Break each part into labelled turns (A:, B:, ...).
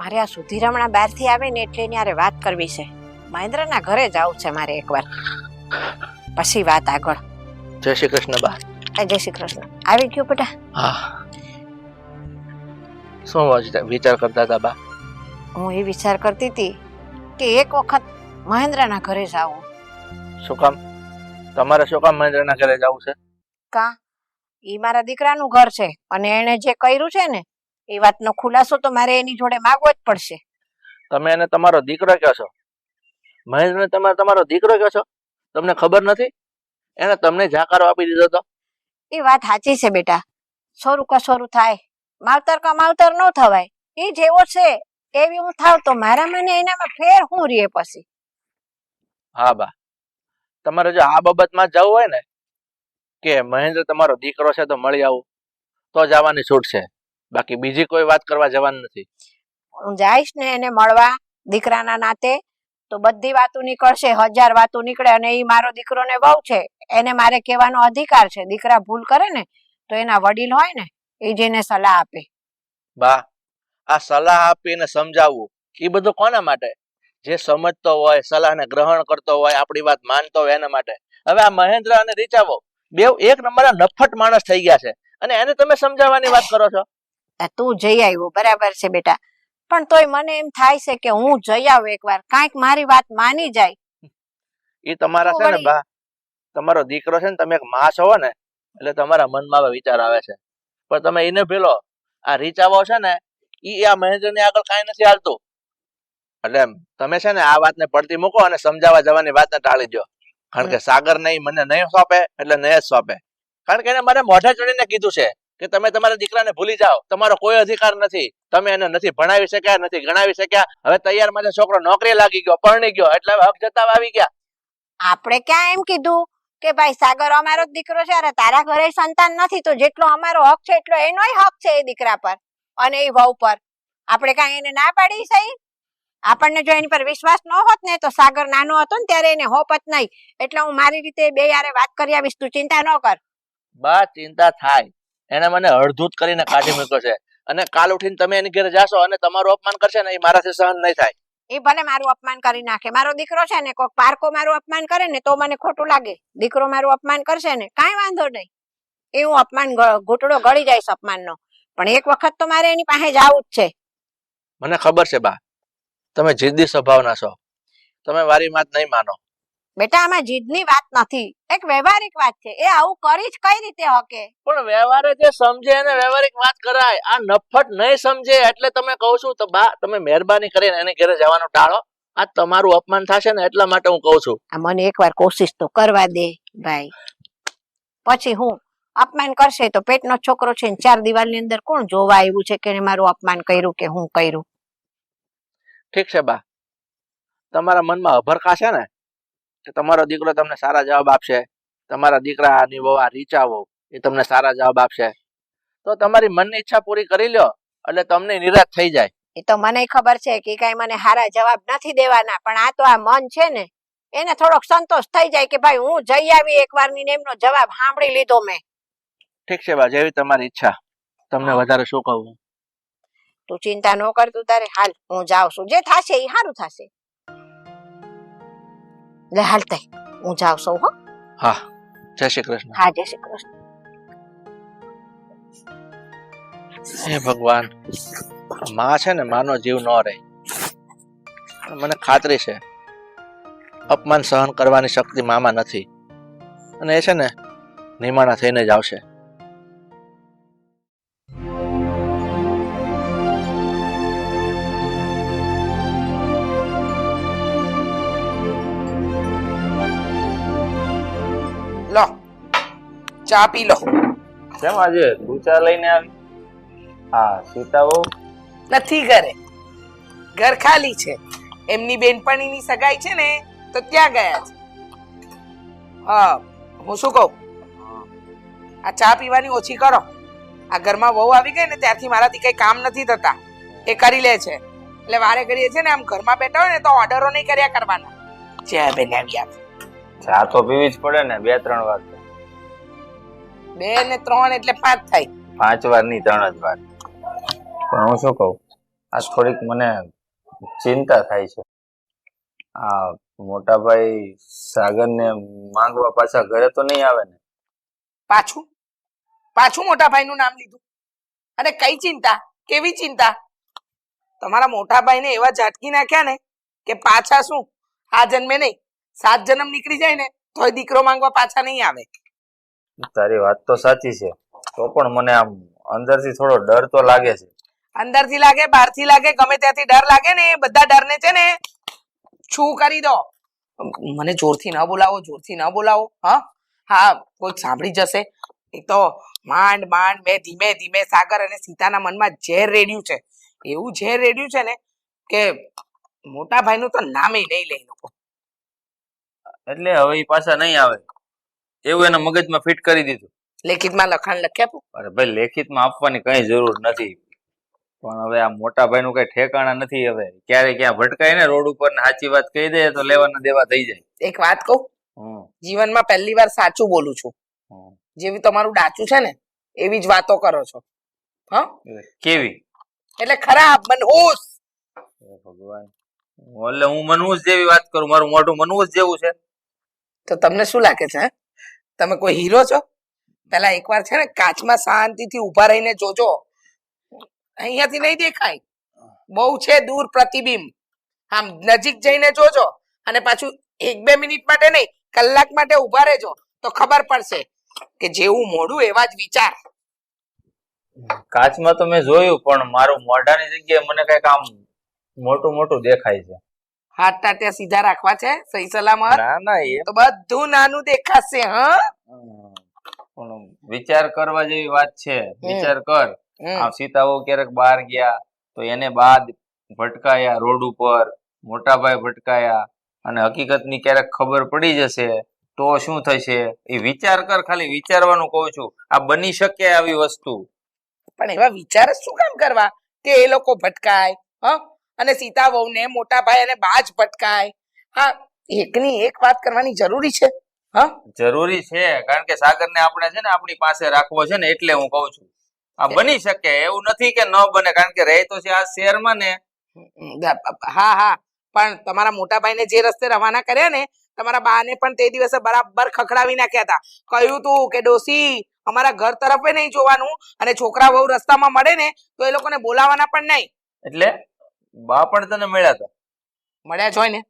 A: મારે આ સુધીરમણા બહારથી આવે ને એટલે એની હારે વાત કરવી છે. મહેન્દ્રના ઘરે જવું છે મારે એકવાર, પછી વાત આગળ.
B: જય શ્રી કૃષ્ણ બા.
A: જય શ્રી કૃષ્ણ. આવી ગયો બેટા?
B: હા. શું વિચાર કરતા હતા બા?
A: હું એ વિચાર કરતી હતી કે એક વખત મહેન્દ્રના ઘરે જાઉં.
B: શું કામ? તમારે શું કામ મહેન્દ્રના ઘરે જવું છે?
A: કા ઈ મારા દીકરાનું ઘર છે અને એને જે કર્યું છે ને એ વાતનો ખુલાસો તો મારે એની જોડે માંગવો જ પડશે.
B: તમે એને તમારો દીકરો કહો છો? મહેન્દ્રને તમારો દીકરો કહો છો? તમને ખબર નથી એને તમને જાકારો આપી દીધો તો?
A: એ વાત સાચી છે બેટા. સોરું કસોરું થાય, માવતર કા માવતર ન થવાય. એ જેવો છે એવી હું થાવ તો મારામાં ને એનામાં ફેર હું રીએ પછી.
B: હા બા, તમારે જો આ બાબતમાં જવું હોય ને કે મહેન્દ્ર તમારો દીકરો છે તો મળી આવું તો જવાની છૂટ છે, બાકી બીજી કોઈ વાત કરવા જવાનું નથી.
A: હું જઈશ ને એને મળવા દીકરાના નાતે તો બધી વાતો નીકળશે, 1000 વાતો નીકળે. અને એ મારો દીકરો ને વહુ છે, એને મારે કહેવાનો અધિકાર છે. દીકરા ભૂલ કરે ને તો એના વડીલ હોય ને એ જેને સલાહ આપે.
B: બા, આ સલાહ આપીને સમજાવવું એ બધું કોના માટે? જે સમજતો હોય, સલાહને ગ્રહણ કરતો હોય, આપણી વાત માનતો હોય એના માટે. હવે આ મહેન્દ્ર અને રીચાવો બેવ એક નંબરના નફટ માણસ થઈ ગયા છે અને એને તમે સમજાવવાની વાત કરો છો.
A: તું જઈ આવ્યો બરાબર છે બેટા, પણ તોય મને એમ થાય છે કે હું જઈ આવું એકવાર, કાંઈક મારી વાત માની જાય.
B: એ તમારા છે ને બા, તમારો દીકરો છે ને, તમે એક માં છો ને એટલે તમારા મનમાં વિચાર આવે છે, પણ તમે એને પેલો આ રીચાવો છે ને ઈ આ મહેન્દ્રની આગળ કાંઈ નથી હાલતું. એટલે તમે છે ને આ વાતને પડતી મૂકો અને સમજાવવા જવાની વાતને ટાળી દો. કારણ કે સાગર નહીં મને નહીં સોંપે એટલે નહીં જ સોંપે. કારણ કે એને મને મોઢે ચડીને કીધું છે કે તમે તમારા દીકરાને ભૂલી જાઓ, તમારો કોઈ અધિકાર નથી, તમે એને નથી ભણાવી શક્યા, નથી ગણાવી શક્યા. હવે તૈયાર માં છોકરો નોકરી લાગી ગયો, પરણી ગયો એટલે હક જતાવા આવી ગયા.
A: આપણે ક્યાં એમ કીધું કે ભાઈ સાગર અમારો જ દીકરો છે, અરે તારા ઘરે સંતાન નથી તો જેટલો અમારો હક છે એટલો એનોય હક છે એ દીકરા પર અને એ વહુ પર. આપણે કાંઈ એને ના પાડી સહી? આપણને જો એની પર વિશ્વાસ ન હોત ને તો સાગર નાનો હતો ને ત્યારે એને હોપત નહીં. એટલે હું મારી રીતે બે યારે વાત કરી આવીશ, તું ચિંતા ન કર.
B: બા ચિંતા થાય, એને મને અડધૂત કરીને કાઢી મૂક્યો છે અને કાલ ઉઠીને તમે એની ઘરે જાશો અને તમારું અપમાન કરશે ને એ મારાથી સહન નહીં થાય.
A: એ ભલે મારું અપમાન કરી નાખે, મારો દીકરો છે ને, કોઈક પારકો મારું અપમાન કરે ને તો મને ખોટું લાગે. દીકરો મારું અપમાન કરશે ને કાંઈ વાંધો નહીં, એ હું અપમાન ઘૂંટડો ગળી જઈશ અપમાનનો. પણ એક વખત તો મારે એની પાસે જવું જ છે.
B: મને ખબર છે બા, તમે જિદ્દી સ્વભાવના છો, તમે મારી વાત નહીં માનો.
A: બેટા આમાં જીદની વાત નથી, એક વ્યવહારિક વાત છે. એ આવું કરી જ કઈ રીતે હકે?
B: પણ વ્યવહારે જે સમજે એને વ્યવહારિક વાત કરાય, આ નફટ નહીં સમજે એટલે તમે કહું છું તો બા તમે મહેરબાની કરીને એને ઘરે જવાનું ટાળો. આ તમારું અપમાન થશે ને એટલા માટે હું કહું છું.
A: આ મને એકવાર કોશિશ તો કરવા દે ભાઈ, પછી હું અપમાન કરશે તો પેટનો છોકરો છે ને 4 દિવાલની અંદર કોણ જોવા આવ્યું છે કે એને મારું અપમાન કર્યું કે હું કર્યું?
B: ઠીક છે બા, તમારા મનમાં અભરખા છે ને કે તમારો દીકરો તમને સારા જવાબ આપશે, તમારા દીકરાની વહુ આ રીચાવો એ તમને સારા જવાબ આપશે, તો તમારી મનની ઈચ્છા પૂરી કરી લ્યો એટલે તમને નિરાશ થઈ જાય.
A: એ તો મને ખબર છે કે કઈ મને સારા જવાબ નથી દેવાના, પણ આ તો આ મન છે ને એને થોડોક સંતોષ થઈ જાય કે ભાઈ હું જઈ આવી એકવાર ની, એમનો જવાબ સાંભળી લીધો મેં.
B: ઠીક છે બા, જેવી તમારી ઈચ્છા. તમને વધારે શું કહું?
A: તું ચિંતા ન કર, તું તારે હાલ, હું જાઉં છું. જે થશે એ સારું થશે. લે હાલ તઈ હું જાઉં છું. હો
B: હા, જય શ્રી કૃષ્ણ.
A: હા, જય શ્રી કૃષ્ણ.
B: હે ભગવાન, માં છે ને માનો જીવ ન રહે. મને ખાતરી છે અપમાન સહન કરવાની શક્તિ મામાં નથી અને એ છે ને નિમાણા થઈને જ આવશે.
C: લો ચા પી લો.
B: કેમ આજે તું ચા લઈને આવી? હા, સીતા બહુ
C: નથી ઘરે, ઘર ખાલી છે. એમની બેનપણીની સગાઈ છે ને તો ત્યાં ગયા છે. હા, હું શું કહું, આ ચા પીવાની ઓછી કરો. આ ઘરમાં વહુ આવી ગઈ ને ત્યારથી મારાથી કઈ કામ નથી થતા, એ કરી લે છે. એટલે વારે ઘડીએ છે ને આમ ઘરમાં બેઠા હોય ને તો ઓર્ડરો નહીં કર્યા કરવાના. ચા બનાવી આપ.
D: ચા તો પીવી જ પડે ને, 2-3 વાર.
C: 2 ને 3 એટલે 5 થાય.
D: 5 વાર ની 3 જ વાર. પણ હું શું કહું, આ થોડીક મને ચિંતા થાય છે. આ મોટાભાઈ સાગરને માંગવા પાછા ઘરે તો નહીં આવે ને?
C: પાછું પાછું મોટા ભાઈનું નામ લીધું. અને કઈ ચિંતા? કેવી ચિંતા? તમારા મોટા ભાઈને એવા ઝાટકી નાખ્યા ને કે પાછા શું આ જન્મે નહીં, 7 જન્મ નીકળી જાય ને તોય દીકરો માંગવા પાછા નહીં આવે.
D: તારી વાત તો સાચી છે, તો પણ મને આમ અંદરથી થોડો ડર તો લાગે છે.
C: અંદરથી લાગે, બહારથી લાગે, ગમે ત્યાંથી ડર લાગે ને એ બધા ડરને છે ને શું કરી દો. મને જોરથી ન બોલાવો, જોરથી ન બોલાવો. હા, કોઈ સાંભળી જશે. એ તો માંડ માંડ મેં ધીમે ધીમે સાગર અને સીતાના મનમાં ઝેર રેડ્યું છે. એવું ઝેર રેડ્યું છે ને કે મોટા ભાઈનું તો નામે નહીં લઈ લોકો.
D: એટલે હવે ઈ પાછા નહીં આવે એવું એના મગજમાં ફિટ કરી દીધું.
C: લેખિતમાં લખાણ લખી આપું?
D: અરે ભાઈ, લેખિતમાં આપવાની કઈ જરૂર નથી, પણ હવે આ મોટા ભાઈ નું કઈ ઠેકાણા નથી. હવે ક્યારે ક્યાં ભટકાય ને રોડ ઉપર ને સાચી વાત કહી દે તો લેવાના દેવા થઈ જાય.
C: એક વાત કહું, જીવનમાં પહેલી વાર સાચું બોલું છું. જેવી તમારું ડાચું છે ને એવી જ વાતો કરો છો.
D: કેવી?
C: એટલે ખરાબ, મનહૂસ.
D: ભગવાન, એટલે હું મનહૂસ જેવી વાત કરું? મારું મોઢું મનહૂસ જેવું છે?
C: તો તમને શું લાગે છે? તમે કોઈ હીરો છો? પેલા એકવાર છે ને કાચમાં શાંતિથી ઉભા રહીને જોજો. અહીંયાથી નહીં દેખાય, બહુ છે દૂર પ્રતિબિંબ. આમ નજીક જઈને જોજો અને પાછું 1-2 મિનિટ માટે નહીં, કલાક માટે ઉભા રહેજો તો ખબર પડશે કે જેવું મોઢું એવા જ વિચાર.
D: કાચમાં તો મેં જોયું, પણ મારું મોઢાની જગ્યાએ મને કઈક આમ મોટું મોટું દેખાય છે.
C: હાથ ટાટિયા સીધા રાખવા છે, સહી સલામત.
D: ના ના, એ
C: તો બધું નાનું દેખાશે.
D: પણ વિચાર કરવા જેવી વાત છે. વિચાર કર, આ સીતાઓ ક્યારેક બહાર ગયા તો એને બાદ ભટકાયા રોડ ઉપર, મોટાભાઈ ભટકાયા, અને હકીકતની ક્યારેક ખબર પડી જશે તો શું થશે? એ વિચાર કર, ખાલી વિચારવાનું કહું છું. આ બની શકે આવી વસ્તુ.
C: પણ એવા વિચાર શું કામ કરવા કે એ લોકો ભટકાય અને સીતા વહુ ને મોટા ભાઈ અને બાજ ભટકાય? હા, એકની એક વાત કરવાની જરૂરી છે.
D: જરૂરી છે, કારણ કે સાગરને આપણે છે ને આપણી પાસે રાખવો છે ને, એટલે હું કહું છું આ બની શકે. એવું નથી કે ન બને, કારણ કે રહે તો છે આ શહેરમાં ને.
C: હા, પણ તમારા મોટા ભાઈને જે રસ્તે રવાના કર્યા ને, તમારા બાને પણ તે દિવસે બરાબર ખખડાવી નાખ્યા હતા. કહ્યું તું કે ડોસી અમારા ઘર તરફ નહીં જોવાનું, અને છોકરા વહુ રસ્તામાં મળે ને તો એ લોકોને બોલાવાના પણ નહીં.
D: એટલે બા પણ તને મળ્યા હતા?
C: મળ્યા જ હોય ને.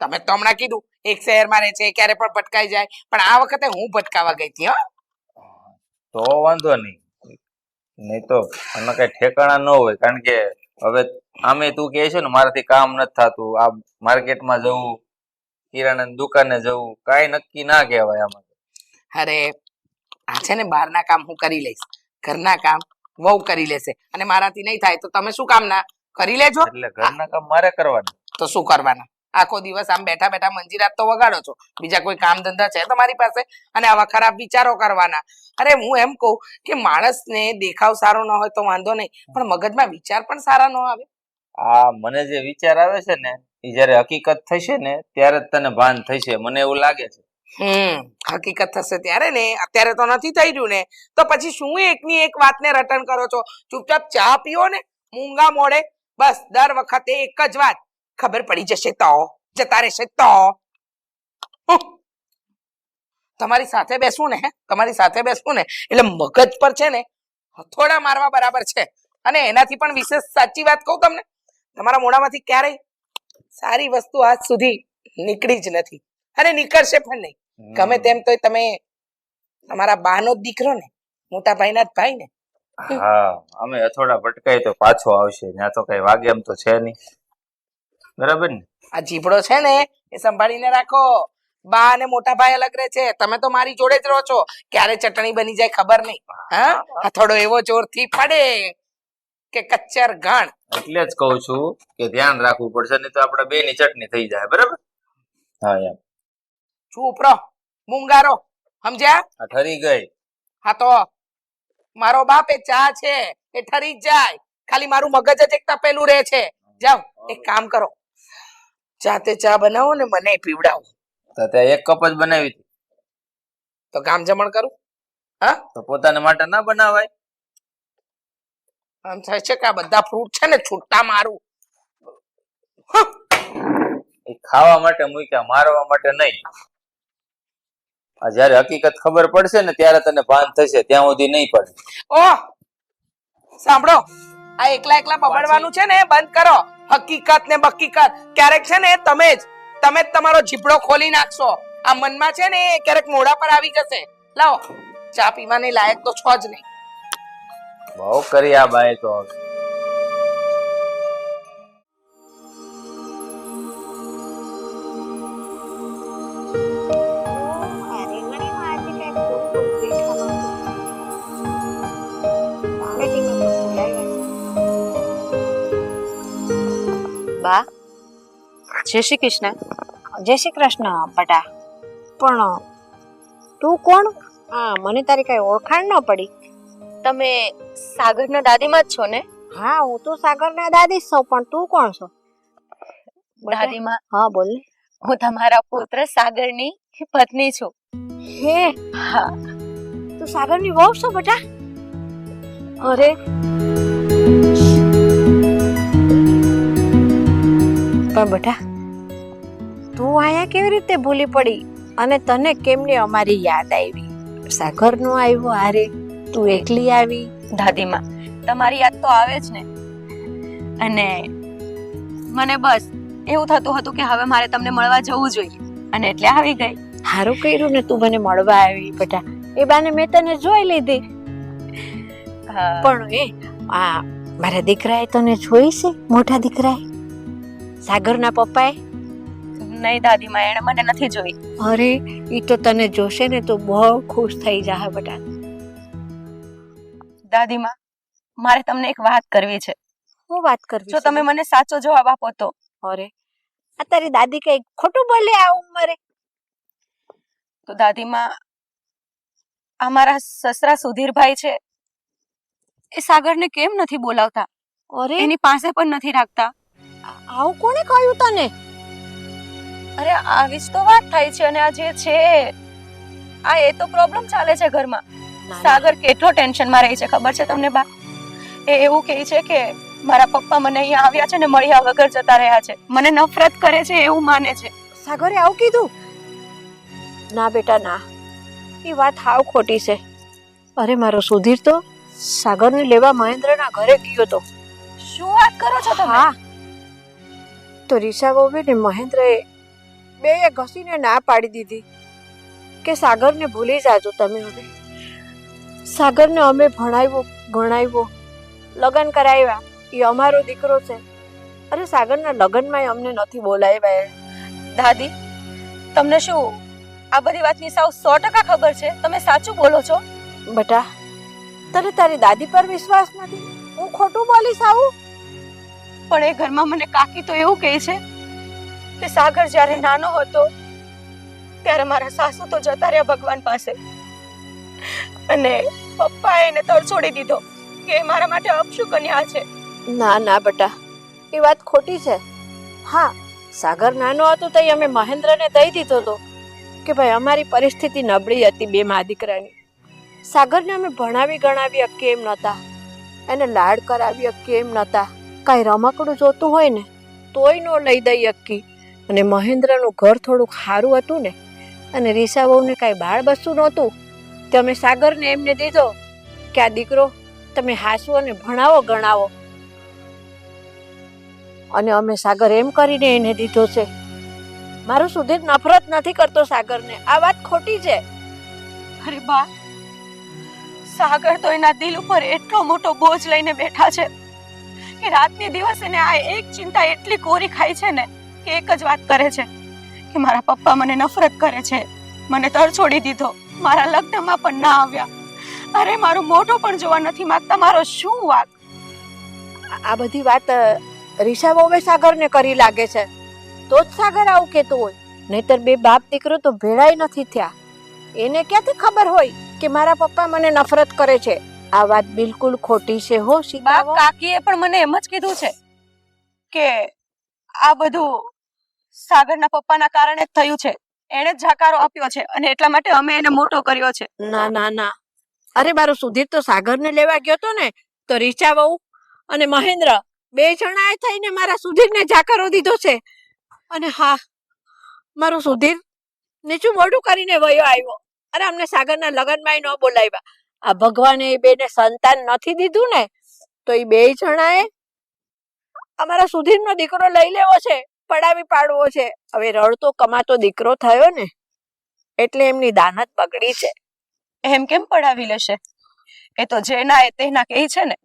C: તમે તો હમણાં કીધું એક શહેરમાં રહે છે, ક્યારે પણ ભટકાઈ જાય, પણ આ વખતે હું ભટકાવા ગઈ હતી.
D: તો વાંધો નહીં, નહીં તો એમાં કઈ ઠેકાણા ન હોય. કારણ કે હવે આમે તું કહે છે ને મારાથી કામ નથી થતું, આ માર્કેટમાં જવું, કિરાણાની દુકાને જવું, કાંઈ નક્કી ના કહેવાય આમાં.
C: અરે આ છે ને બહારના કામ હું કરી લઈશ, ઘરના કામ વહુ કરી લેશે, અને મારાથી નહીં થાય તો તમે શું કામ ના કરી લેજો.
D: એટલે ઘરના કામ મારે કરવાના
C: તો શું કરવાના? આખો દિવસ આમ બેઠા બેઠા મંજીરાત તો વગાડો છો, બીજા કોઈ કામ ધંધા છે તમારી પાસે? અને આવા ખરાબ વિચારો કરવાના. અરે હું એમ કહું કે માણસને દેખાવ સારો ન હોય તો વાંધો નહીં, પણ મગજમાં વિચાર પણ સારા ન આવે.
D: આ મને જે વિચાર આવે છે ને એ જયારે હકીકત થશે ને ત્યારે જ તને ભાન થશે, મને એવું લાગે છે.
C: હકીકત થશે ત્યારે ને, અત્યારે તો નથી થઈ રહ્યું ને, તો પછી શું એકની એક વાતને રટણ કરો છો? ચૂપચાપ ચા પીઓ ને મૂંગા મોડે. બસ દર વખતે એક જ વાત. ખબર પડી જશે તો જતા રહેશે તો. તમારી સાથે બેસવું ને, તમારી સાથે બેસવું ને એટલે મગજ પર છે ને હથોડા મારવા બરાબર છે. અને એનાથી પણ વિશેષ સાચી વાત કહું તમને, તમારા મોઢામાંથી ક્યારેય સારી વસ્તુ આજ સુધી નીકળી જ નથી, અને નીકળશે પણ નહીં. ગમે તેમ તોય તમે તમારા બાનો જ દીકરો ને, મોટા ભાઈના જ ભાઈ ને.
D: હા, અમે અથોડા ભટકાય તો પાછો આવશે, ત્યાં તો કઈ વાગે એમ તો છે નહીં. બરાબર ને?
C: આ જીભડો છે ને એ સંભાળીને રાખો. બા અને મોટા ભાઈ અલગ રહે છે, તમે તો મારી જોડે જ રહો છો. ક્યારે ચટણી બની જાય ખબર નહીં. થોડો એવો જોરથી પડે કે કચ્ચર ઘણ.
D: એટલે જ કહું છું કે ધ્યાન રાખવું પડશે, નહીં તો આપણે બે ની ચટણી થઈ જાય. બરાબર? હા એમ.
C: ચૂપ રહો, મૂંગારો, સમજ્યા?
D: આ ઠરી ગઈ.
C: હા તો મારો બાપ એ ચા છે એ ઠરી જ જાય, ખાલી મારું મગજ જ એક તપેલું રહે છે. જાઓ એક કામ કરો, જાતે ચા બનાવો ને મને પીવડાવો.
D: તો ત્યાં એક કપ જ બનાવી હતી,
C: તો ગામ જમણ કરું.
D: તો પોતાને માટે ના બનાવાય?
C: આમ થાય છે કે આ બધા ફ્રૂટ છે ને છૂટા મારું.
D: એ ખાવા માટે મૂક્યા, મારવા માટે નહીં. આ જયારે હકીકત ખબર પડશે ને ત્યારે તને ભાન થશે, ત્યાં સુધી નહીં પડે.
C: ઓહ સાંભળો, આ એકલા એકલા બબડવાનું છે ને બંધ કરો. હકીકત ને બકીકત ક્યારેક છે ને તમે જ તમારો જીભડો ખોલી નાખશો. આ મનમાં છે ને એ ક્યારેક મોઢા પર આવી જશે. લાવો ચા પીવાની લાયક તો છો જ નહીં.
D: બહુ કરી આ બાએ તો.
A: બા જય શ્રી કૃષ્ણ. જય શ્રી કૃષ્ણ બટા. પણ તું કોણ? મને તારી કઈ ઓળખાણ ન પડી.
E: તમે સાગરના દાદીમાં જ છો ને?
A: હા હું તો સાગરના દાદી જ છું, પણ તું કોણ છો?
E: દાદીમાં
A: હા બોલ ને.
E: હું તમારા પુત્ર સાગરની પત્ની છું.
A: હે
E: હા.
A: તું સાગરની વહુ છો બેટા? અરે પણ બેટા તું આયા કેવી રીતે ભૂલી પડી અને તને કેમની અમારી યાદ આવી? સાગર નો આવ્યો હારે, તું એકલી આવી?
E: દાદીમાં તમારી યાદ તો આવે જ ને, અને મને બસ એવું થતું હતું કે હવે મારે તમને મળવા જવું જોઈએ, અને એટલે આવી ગઈ.
A: સારું કર્યું ને તું મને મળવા આવી બેટા. એ બાને મેં તને જોઈ લીધી. પણ આ મારા દીકરાએ તને જોઈ છે? મોટા દીકરાએ, સાગરના પપ્પાએ?
E: નહીં દાદીમાં, એણે મને નથી જોઈ.
A: અરે ઈ તો તને જોશે ને તો બહુ ખુશ થઈ જાહે બેટા.
E: દાદીમાં મારે તમને એક વાત કરવી છે.
A: હું વાત કરવી?
E: જો તમે મને સાચો જવાબ આપો તો.
A: અરે આ તારી દાદી કઈ ખોટું બોલે આ ઉંમરે?
E: તો દાદીમાં અમારા સસરા સુધીરભાઈ છે, એ સાગરને કેમ નથી બોલાવતા,
A: અરે
E: એની પાસે પણ નથી રાખતા?
A: આવું કોણે કહ્યું તને?
E: અરે આવી જ તો વાત થાય છે, અને આ જે છે આ એ તો પ્રોબ્લેમ ચાલે છે ઘરમાં. સાગર કેટલો ટેન્શનમાં રહે છે ખબર છે તમને બા? એ એવું કહે છે કે મારા પપ્પા મને અહીંયા આવ્યા છે ને મળ્યા વગર જતા રહ્યા છે, મને નફરત કરે છે એવું માને છે.
A: સાગરે આવું કીધું? ના બેટા ના, એ વાત હાવ ખોટી છે. અરે મારો સુધીર તો સાગરને લેવા મહેન્દ્રના ઘરે ગયો તો.
E: શું વાત કરો છો તમે?
A: હા તો રીશા વહુએ ને મહેન્દ્રએ બેય ઘસીને ના પાડી દીધી કે સાગરને ભૂલી જાજો તમે. હવે સાગરને અમે ભણાવ્યો ગણાવ્યો, લગ્ન કરાવ્યા, એ અમારો દીકરો છે. અરે સાગરના લગ્નમાં અમને નથી બોલાવ્યા.
E: દાદી તમને શું આ બધી વાતની સાવ 100% ખબર છે? તમે સાચું બોલો છો?
A: બેટા તને તારી દાદી પર વિશ્વાસ નથી? હું ખોટું બોલીશ આવું?
E: પણ એ ઘરમાં મને કાકી તો એવું કહે છે કે સાગર જ્યારે નાનો હતો ત્યારે મારા સાસુ તો જતા રહ્યા ભગવાન પાસે, અને પપ્પાએ એને તડછોડી દીધો કે એ મારા માટે અપશુકન્યા છે.
A: ના ના બેટા એ વાત ખોટી છે. હા સાગર નાનો હતો તો અમે મહેન્દ્રને દઈ દીધો હતો કે ભાઈ અમારી પરિસ્થિતિ નબળી હતી બે મા દીકરાની. સાગરને અમે ભણાવી ગણાવી કેમ નતા, એને લાડ કરાવી કેમ નતા. કાંઈ રમકડું જોતું હોય ને તોય નો લઈ દઈ અક્કી. અને મહેન્દ્રનું ઘર થોડુંક સારું હતું ને, અને રીસા વહુને કાંઈ બાળ બચ્ચું નહોતું, તો અમે સાગરને એમને દીધો કે આ દીકરો તમે હાસવો અને ભણાવો ગણાવો. અને અમે સાગર એમ કરીને એને દીધો છે. મારું સુધીર નફરત નથી કરતો સાગરને. આ વાત ખોટી છે.
E: અરે બા, સાગર તો એના દિલ ઉપર એટલો મોટો બોજ લઈને બેઠા છે કે રાતને દિવસ એને આ એક ચિંતા એટલી કોરી ખાય છે ને કે એક જ વાત કરે છે કે મારા પપ્પા મને નફરત કરે છે, મને તરછોડી દીધો, મારા લગ્નમાં પણ ના આવ્યા, અરે મારું મોઢું પણ જોવા નથી માંગતા. મારો શું વાત?
A: આ બધી વાત રીશા વહુએ સાગરને કરી લાગે છે, તો જ સાગર આવું કહેતો હોય. નહીતર બે બાપ દીકરો તો ભેળાય નથી થયા. એને ક્યાંથી ખબર હોય કે મારા પપ્પા મને નફરત કરે છે? આ વાત બિલકુલ ખોટી છે હો સીતા.
E: કાકીએ પણ મને એમ જ કીધું છે કે આ બધું સાગરના પપ્પાના કારણે જ થયું છે, એણે જ જાકારો આપ્યો છે અને એટલા માટે અમે એને મોટો કર્યો છે.
A: ના ના ના, અરે મારો સુધીર તો સાગરને લેવા ગયો તો ને, તો રીચા વહુ અને મહેન્દ્ર, બે જણાએ થઈને મારા સુધીરને જાકરો દીધો છે. અને હા, મારું સુધીર નીચું મોઢું કરીને વયો આવ્યો અને અમને સાગરના લગ્નમાં ન બોલાવ્યા. આ ભગવાને એ બેને સંતાન નથી દીધું ને, તો એ બે જણાએ અમારા સુધીરનો દીકરો લઈ લેવો છે, પડાવી પાડવો છે. હવે રડતો કમાતો દીકરો થયો ને, એટલે એમની દાનત બગડી છે.
E: એમ કેમ પડાવી લેશે? એ તો જેના એ તેના કહે છે ને.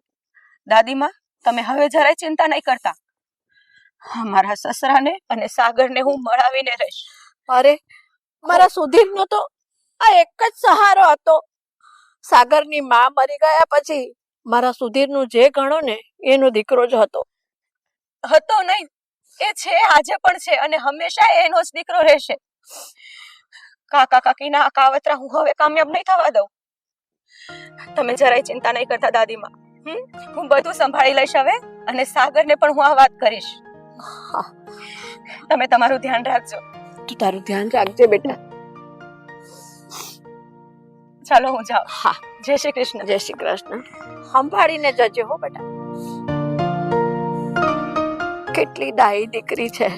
E: દાદીમાં, તમે હવે જરાય ચિંતા નહીં કરતા. મારા સસરાને અને સાગરને હું મળાવીને રહીશ.
A: અરે, મારા સુધીરનો તો આ એક જ સહારો હતો. સાગરની માં મરી ગયા પછી મારા સુધીરનું જે ગણો ને એનો દીકરો જ હતો.
E: હતો નહીં, એ છે, આજે પણ છે અને હંમેશા એનો જ દીકરો રહેશે. કાકા કાકીના આ કાવતરા હું હવે કામયાબ નહીં થવા દઉં. તમે જરાય ચિંતા નહીં કરતા દાદીમાં. હું બધું સંભાળી લઈશ હવે, અને સાગરને પણ હું આ વાત કરીશ. તમે તમારું ધ્યાન રાખજો.
A: તું તારું ધ્યાન રાખજે બેટા.
E: ચાલો હું જાઉં.
A: હા,
E: જય શ્રી કૃષ્ણ.
A: જય શ્રી કૃષ્ણ. સંભાળીને જજે હો બેટા. કેટલી ડાઈ દીકરી છે.